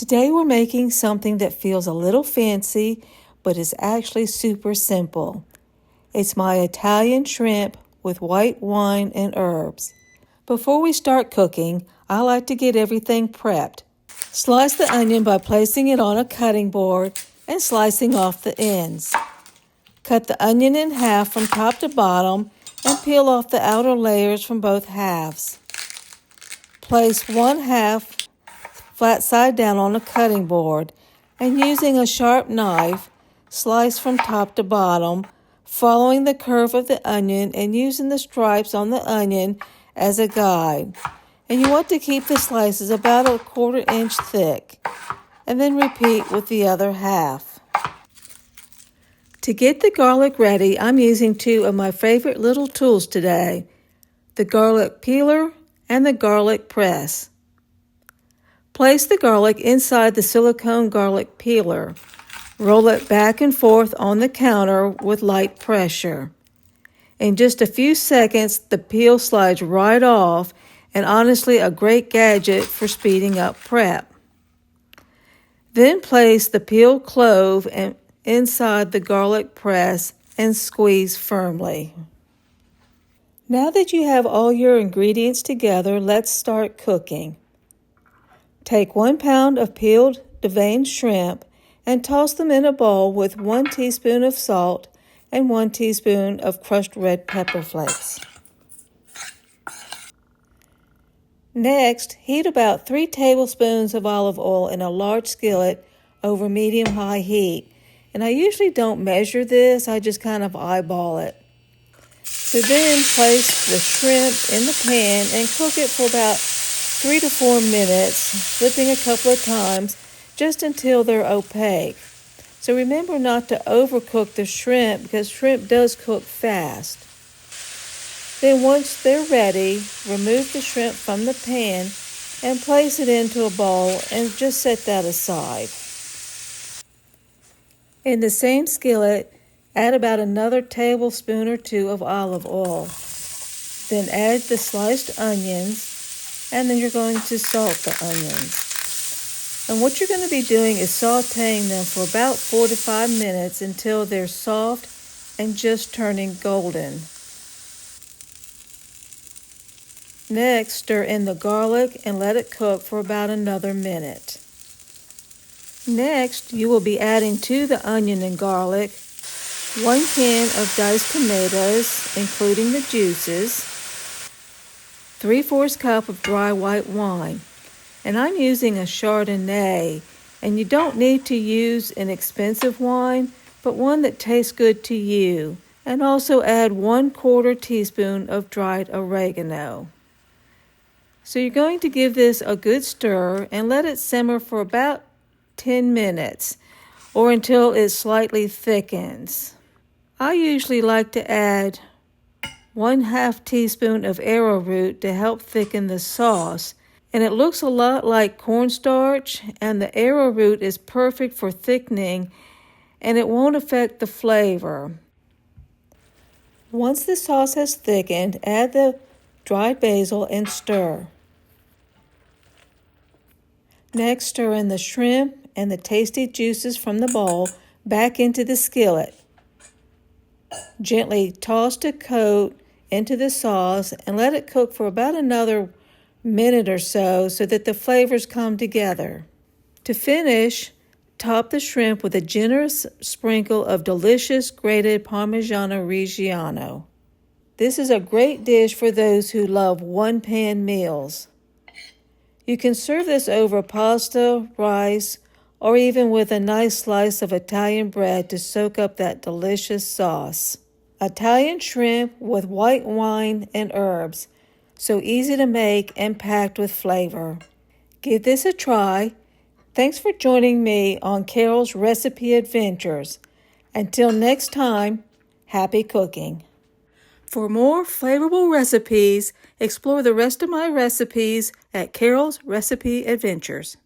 Today we're making something that feels a little fancy, but is actually super simple. It's my Italian shrimp with white wine and herbs. Before we start cooking, I like to get everything prepped. Slice the onion by placing it on a cutting board and slicing off the ends. Cut the onion in half from top to bottom and peel off the outer layers from both halves. Place one half flat side down on a cutting board and using a sharp knife, slice from top to bottom, following the curve of the onion and using the stripes on the onion as a guide. And you want to keep the slices about a 1/4 inch thick, and then repeat with the other half. To get the garlic ready, I'm using two of my favorite little tools today, the garlic peeler and the garlic press. Place the garlic inside the silicone garlic peeler. Roll it back and forth on the counter with light pressure. In just a few seconds, the peel slides right off, and honestly a great gadget for speeding up prep. Then place the peeled clove inside the garlic press and squeeze firmly. Now that you have all your ingredients together, let's start cooking. Take 1 pound of peeled deveined shrimp and toss them in a bowl with 1 teaspoon of salt and 1 teaspoon of crushed red pepper flakes. Next, heat about 3 tablespoons of olive oil in a large skillet over medium-high heat. And I usually don't measure this, I just kind of eyeball it. So then place the shrimp in the pan and cook it for about 3 to 4 minutes, flipping a couple of times just until they're opaque. So remember not to overcook the shrimp because shrimp does cook fast. Then once they're ready, remove the shrimp from the pan and place it into a bowl and just set that aside. In the same skillet, add about another tablespoon or 2 of olive oil. Then add the sliced onions, and then you're going to salt the onions. And what you're going to be doing is sautéing them for about 4 to 5 minutes until they're soft and just turning golden. Next, stir in the garlic and let it cook for about another minute. Next, you will be adding to the onion and garlic 1 can of diced tomatoes, including the juices, 3/4 cup of dry white wine, and I'm using a Chardonnay, and you don't need to use an expensive wine, but one that tastes good to you, and also add 1/4 teaspoon of dried oregano. So you're going to give this a good stir and let it simmer for about 10 minutes or until it slightly thickens. I usually like to add 1/2 teaspoon of arrowroot to help thicken the sauce, and it looks a lot like cornstarch, and the arrowroot is perfect for thickening and it won't affect the flavor. Once the sauce has thickened, add the dried basil and stir. Next, stir in the shrimp and the tasty juices from the bowl back into the skillet. Gently toss to coat into the sauce and let it cook for about another minute or so that the flavors come together. To finish, top the shrimp with a generous sprinkle of delicious grated Parmesan Reggiano. This is a great dish for those who love one-pan meals. You can serve this over pasta, rice, or even with a nice slice of Italian bread to soak up that delicious sauce. Italian shrimp with white wine and herbs, so easy to make and packed with flavor. Give this a try. Thanks for joining me on Carol's Recipe Adventures. Until next time, happy cooking. For more flavorful recipes, explore the rest of my recipes at Carol's Recipe Adventures.